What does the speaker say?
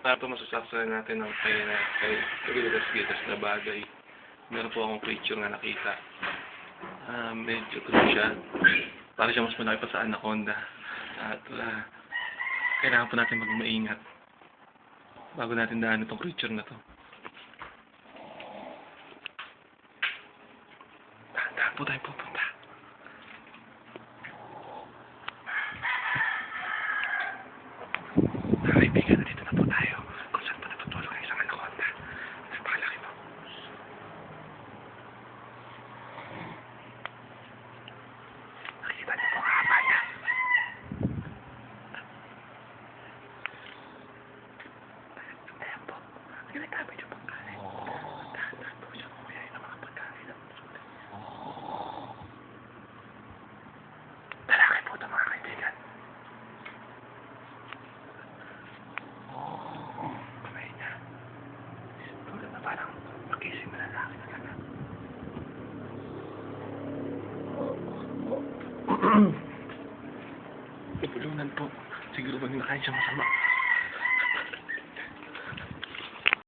Ito masasaksayan natin ng kay gitas na bagay. Meron po akong creature na nakita. Medyo true siya. Para siya mas malaki pa sa anaconda. At kailangan po natin mag-maingat bago natin daan itong creature na to. Dahan-dahan po tayo pupunta. Kaibigan, nandito na po tayo. Kung saan po natutulog ang isang anaconda. Napakalaki po. Nakikita niyo po ang haba niya. Ayan po. Ginagabi niyo pang kanin. Dahan-dahan po siya kumayain ng mga pagkain. Lalaki po ito mga kaibigan. Kamay niya. Tulad na parang mag-isip na lalaki talaga. Napulunan po. Siguro pag nakain siya masama.